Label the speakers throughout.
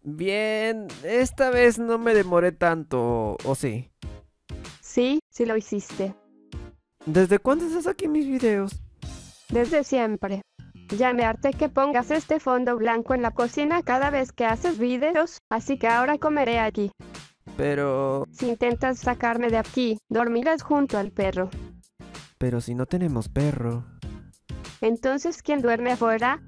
Speaker 1: Bien, esta vez no me demoré tanto, ¿o sí?
Speaker 2: Sí, sí lo hiciste.
Speaker 1: ¿Desde cuándo estás aquí en mis videos?
Speaker 2: Desde siempre. Ya me harté que pongas este fondo blanco en la cocina cada vez que haces videos, así que ahora comeré aquí.
Speaker 1: Pero...
Speaker 2: Si intentas sacarme de aquí, dormirás junto al perro.
Speaker 1: Pero si no tenemos perro.
Speaker 2: Entonces, ¿quién duerme afuera?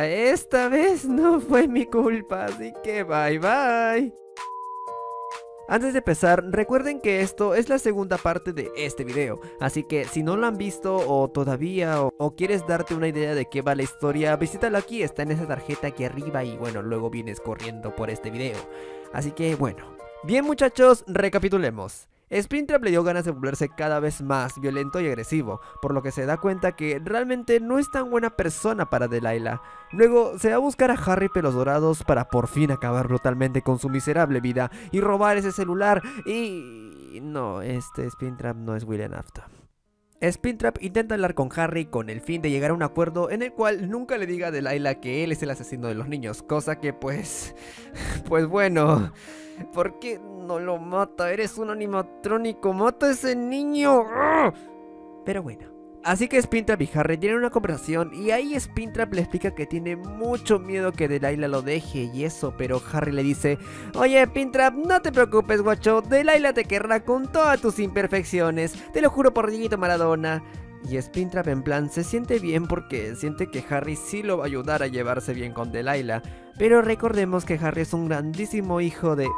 Speaker 1: Esta vez no fue mi culpa, así que bye bye. Antes de empezar, recuerden que esto es la segunda parte de este video, así que si no lo han visto o todavía o quieres darte una idea de qué va la historia, visítalo aquí, está en esa tarjeta aquí arriba y bueno, luego vienes corriendo por este video. Así que bueno, bien muchachos, recapitulemos. Springtrap le dio ganas de volverse cada vez más violento y agresivo, por lo que se da cuenta que realmente no es tan buena persona para Delilah. Luego se va a buscar a Harry Pelos Dorados para por fin acabar brutalmente con su miserable vida y robar ese celular y... no, este Springtrap no es William Afton. Springtrap intenta hablar con Harry con el fin de llegar a un acuerdo en el cual nunca le diga a Delilah que él es el asesino de los niños, cosa que pues... pues bueno... ¿Por qué no lo mata? Eres un animatrónico, mata a ese niño. Pero bueno. Así que Springtrap y Harry tienen una conversación y ahí Springtrap le explica que tiene mucho miedo que Delilah lo deje y eso, pero Harry le dice: oye Springtrap, no te preocupes guacho, Delilah te querrá con todas tus imperfecciones, te lo juro por Dieguito Maradona. Y Springtrap en plan se siente bien porque siente que Harry sí lo va a ayudar a llevarse bien con Delilah, pero recordemos que Harry es un grandísimo hijo de...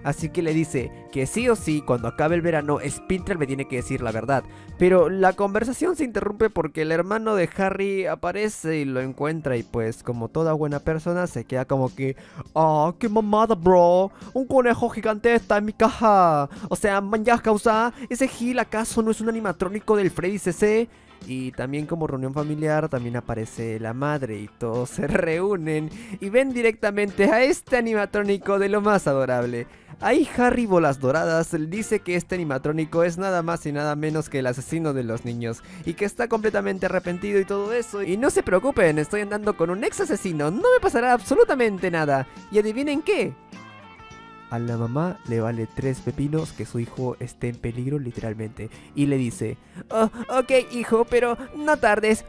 Speaker 1: Así que le dice que sí o sí, cuando acabe el verano, Springtrap me tiene que decir la verdad. Pero la conversación se interrumpe porque el hermano de Harry aparece y lo encuentra y pues como toda buena persona se queda como que... ¡ah, qué mamada, bro! Un conejo gigante está en mi caja. O sea, man ya causa, ¿ese Gil acaso no es un animatrónico del Freddy CC? Y también como reunión familiar también aparece la madre y todos se reúnen y ven directamente a este animatrónico de lo más adorable. Ahí Harry Bolas Doradas dice que este animatrónico es nada más y nada menos que el asesino de los niños y que está completamente arrepentido y todo eso. Y no se preocupen, estoy andando con un ex asesino, no me pasará absolutamente nada. ¿Y adivinen qué? A la mamá le vale 3 pepinos que su hijo esté en peligro literalmente y le dice: oh, ok hijo, pero no tardes.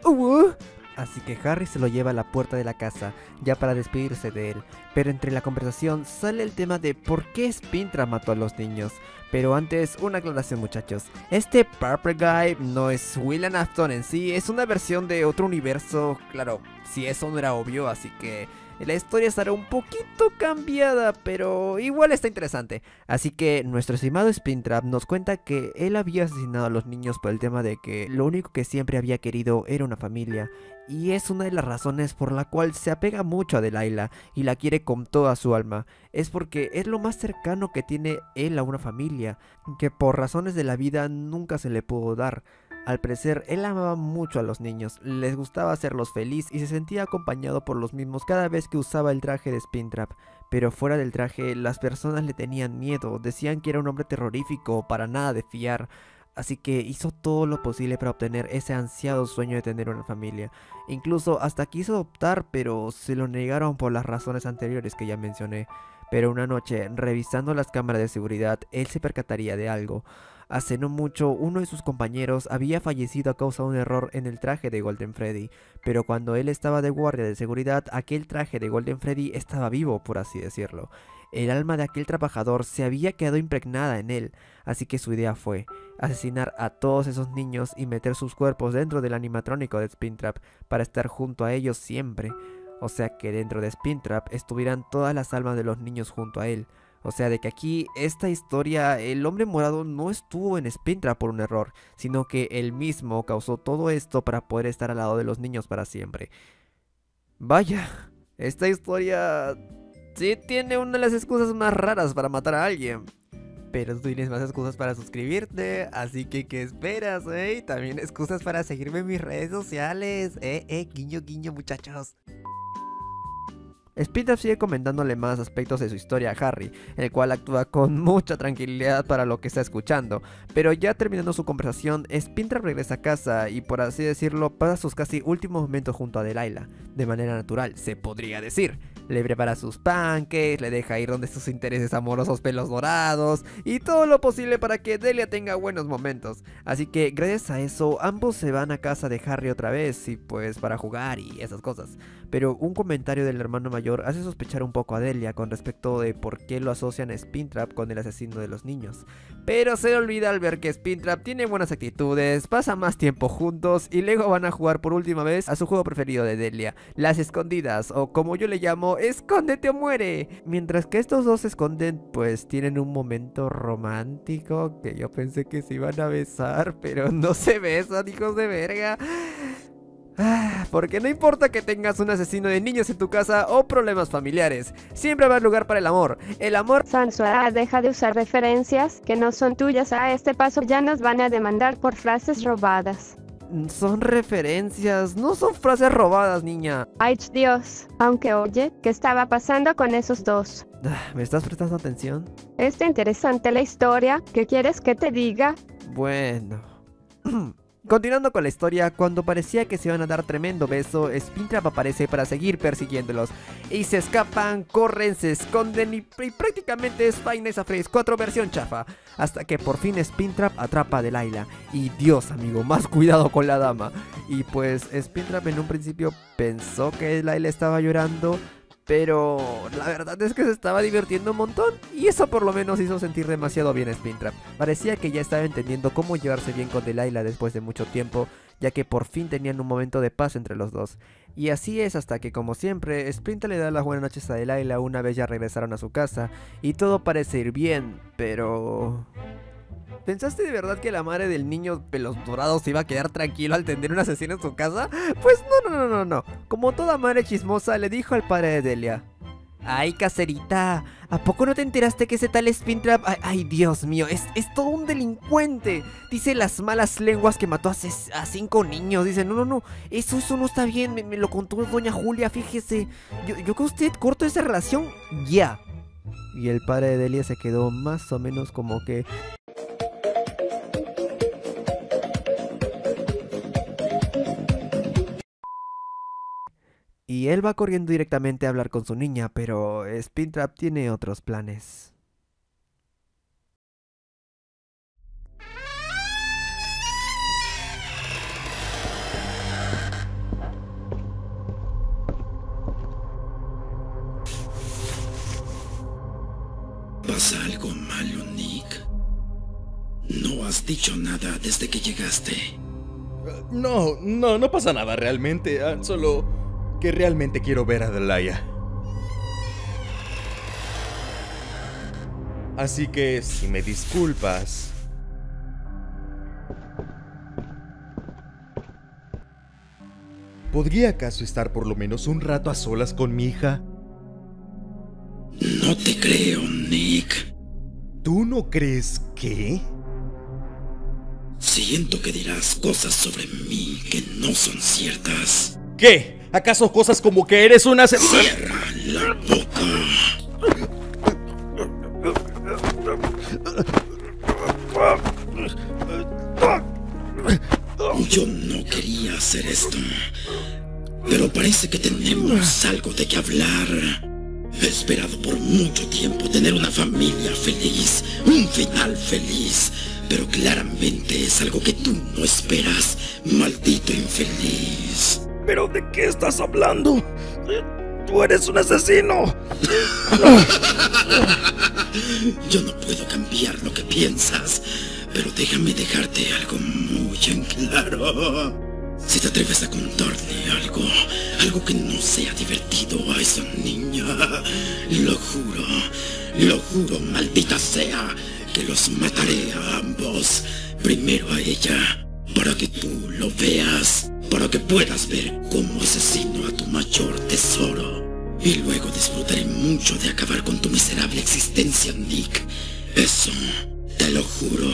Speaker 1: Así que Harry se lo lleva a la puerta de la casa, ya para despedirse de él. Pero entre la conversación sale el tema de por qué Springtrap mató a los niños. Pero antes, una aclaración muchachos. Este Purple Guy no es William Afton en sí, es una versión de otro universo. Claro, si eso no era obvio, así que... la historia estará un poquito cambiada, pero igual está interesante. Así que nuestro estimado Springtrap nos cuenta que él había asesinado a los niños por el tema de que lo único que siempre había querido era una familia. Y es una de las razones por la cual se apega mucho a Delilah y la quiere con toda su alma. Es porque es lo más cercano que tiene él a una familia, que por razones de la vida nunca se le pudo dar. Al parecer, él amaba mucho a los niños, les gustaba hacerlos feliz y se sentía acompañado por los mismos cada vez que usaba el traje de Springtrap. Pero fuera del traje, las personas le tenían miedo, decían que era un hombre terrorífico, para nada de fiar. Así que hizo todo lo posible para obtener ese ansiado sueño de tener una familia. Incluso hasta quiso adoptar, pero se lo negaron por las razones anteriores que ya mencioné. Pero una noche, revisando las cámaras de seguridad, él se percataría de algo. Hace no mucho, uno de sus compañeros había fallecido a causa de un error en el traje de Golden Freddy, pero cuando él estaba de guardia de seguridad, aquel traje de Golden Freddy estaba vivo, por así decirlo. El alma de aquel trabajador se había quedado impregnada en él, así que su idea fue asesinar a todos esos niños y meter sus cuerpos dentro del animatrónico de Springtrap para estar junto a ellos siempre. O sea que dentro de Springtrap estuvieran todas las almas de los niños junto a él. O sea, de que aquí, esta historia, el hombre morado no estuvo en Springtrap por un error, sino que él mismo causó todo esto para poder estar al lado de los niños para siempre. Vaya, esta historia sí tiene una de las excusas más raras para matar a alguien. Pero tú tienes más excusas para suscribirte, así que ¿qué esperas, También excusas para seguirme en mis redes sociales, guiño guiño muchachos. Springtrap sigue comentándole más aspectos de su historia a Harry, el cual actúa con mucha tranquilidad para lo que está escuchando, pero ya terminando su conversación, Springtrap regresa a casa y, por así decirlo, pasa sus casi últimos momentos junto a Delilah, de manera natural, se podría decir. Le prepara sus pancakes, le deja ir donde sus intereses amorosos pelos dorados y todo lo posible para que Delia tenga buenos momentos. Así que gracias a eso ambos se van a casa de Harry otra vez y pues para jugar y esas cosas. Pero un comentario del hermano mayor hace sospechar un poco a Delia con respecto de por qué lo asocian a Springtrap con el asesino de los niños. Pero se olvida al ver que Springtrap tiene buenas actitudes, pasa más tiempo juntos y luego van a jugar por última vez a su juego preferido de Delia, las escondidas, o como yo le llamo, escóndete o muere. Mientras que estos dos se esconden, pues tienen un momento romántico que yo pensé que se iban a besar, pero no se besan, hijos de verga. Porque no importa que tengas un asesino de niños en tu casa o problemas familiares, siempre va a haber lugar para el amor. El amor...
Speaker 2: Sansuara, deja de usar referencias que no son tuyas. A este paso ya nos van a demandar por frases robadas.
Speaker 1: Son referencias, no son frases robadas, niña.
Speaker 2: Ay, Dios. Aunque oye, ¿qué estaba pasando con esos dos?
Speaker 1: ¿Me estás prestando atención?
Speaker 2: Está interesante la historia. ¿Qué quieres que te diga?
Speaker 1: Bueno... Continuando con la historia, cuando parecía que se iban a dar tremendo beso, Springtrap aparece para seguir persiguiéndolos. Y se escapan, corren, se esconden y prácticamente es Five Nights at Freddy's 4 versión chafa. Hasta que por fin Springtrap atrapa a Delilah. Y Dios, amigo, más cuidado con la dama. Y pues Springtrap en un principio pensó que Delilah estaba llorando, pero la verdad es que se estaba divirtiendo un montón y eso por lo menos hizo sentir demasiado bien a Springtrap. Parecía que ya estaba entendiendo cómo llevarse bien con Delilah después de mucho tiempo, ya que por fin tenían un momento de paz entre los dos. Y así es hasta que, como siempre, Springtrap le da las buenas noches a Delilah una vez ya regresaron a su casa y todo parece ir bien, pero... ¿Pensaste de verdad que la madre del niño pelos dorados se iba a quedar tranquilo al tener un asesino en su casa? Pues no. Como toda madre chismosa, le dijo al padre de Delia: ay, caserita, ¿a poco no te enteraste que ese tal Springtrap? Ay, Dios mío, es todo un delincuente. Dice las malas lenguas que mató a 5 niños. Dice, no, eso no está bien, me lo contó doña Julia, fíjese. Yo con usted corto esa relación ya. Y el padre de Delia se quedó más o menos como que... Y él va corriendo directamente a hablar con su niña, pero Springtrap tiene otros planes.
Speaker 3: ¿Pasa algo malo, Nick? No has dicho nada desde que llegaste.
Speaker 4: No pasa nada realmente, solo que realmente quiero ver a Delilah. Así que, si me disculpas... ¿podría acaso estar por lo menos un rato a solas con mi hija?
Speaker 3: No te creo, Nick.
Speaker 4: ¿Tú no crees qué?
Speaker 3: Siento que dirás cosas sobre mí que no son ciertas.
Speaker 4: ¿Qué? ¿Acaso cosas como que eres una...
Speaker 3: ¡Cierra la boca! Yo no quería hacer esto, pero parece que tenemos algo de qué hablar. He esperado por mucho tiempo tener una familia feliz, un final feliz, pero claramente es algo que tú no esperas, maldito infeliz.
Speaker 4: ¿Pero de qué estás hablando? ¡Tú eres un asesino!
Speaker 3: Yo no puedo cambiar lo que piensas, pero déjame dejarte algo muy en claro. Si te atreves a contarle algo que no sea divertido a esa niña, lo juro, maldita sea, que los mataré a ambos. Primero a ella, para que tú lo veas, para que puedas ver cómo asesino a tu mayor tesoro. Y luego disfrutaré mucho de acabar con tu miserable existencia, Nick. Eso, te lo juro.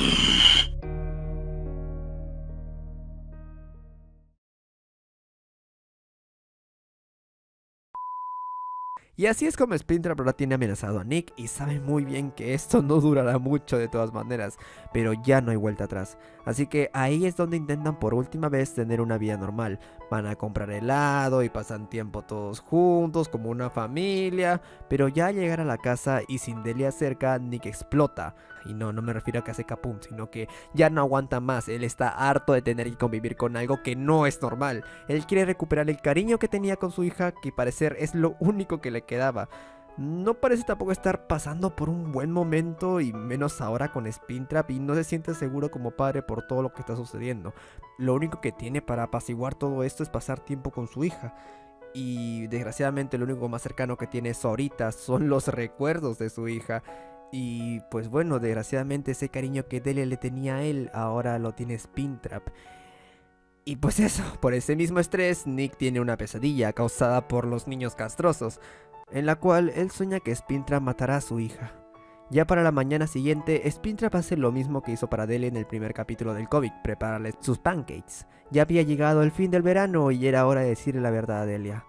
Speaker 1: Y así es como Springtrap ahora tiene amenazado a Nick y sabe muy bien que esto no durará mucho de todas maneras, pero ya no hay vuelta atrás. Así que ahí es donde intentan por última vez tener una vida normal. Van a comprar helado y pasan tiempo todos juntos como una familia, pero ya al llegar a la casa y sin Delia cerca, Nick explota. Y no me refiero a que hace capum, sino que ya no aguanta más. Él está harto de tener que convivir con algo que no es normal. Él quiere recuperar el cariño que tenía con su hija, que parecer es lo único que le quedaba. No parece tampoco estar pasando por un buen momento, y menos ahora con Springtrap, y no se siente seguro como padre por todo lo que está sucediendo. Lo único que tiene para apaciguar todo esto es pasar tiempo con su hija. Y desgraciadamente lo único más cercano que tiene eso ahorita son los recuerdos de su hija. Y pues bueno, desgraciadamente ese cariño que Delia le tenía a él, ahora lo tiene Springtrap. Y pues eso, por ese mismo estrés, Nick tiene una pesadilla causada por los niños castrosos, en la cual él sueña que Springtrap matará a su hija. Ya para la mañana siguiente, Springtrap hace lo mismo que hizo para Delia en el primer capítulo del cómic, prepararle sus pancakes. Ya había llegado el fin del verano y era hora de decirle la verdad a Delia.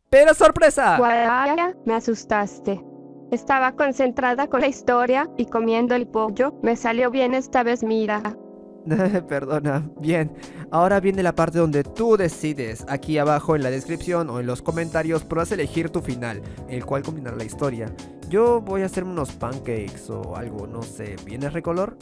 Speaker 1: ¡Pero sorpresa!
Speaker 2: Guaya, me asustaste. Estaba concentrada con la historia y comiendo el pollo. Me salió bien esta vez, mira.
Speaker 1: Perdona, bien. Ahora viene la parte donde tú decides. Aquí abajo en la descripción o en los comentarios podrás elegir tu final, el cual combinará la historia. Yo voy a hacerme unos pancakes o algo, no sé. ¿Vienes, Recolor?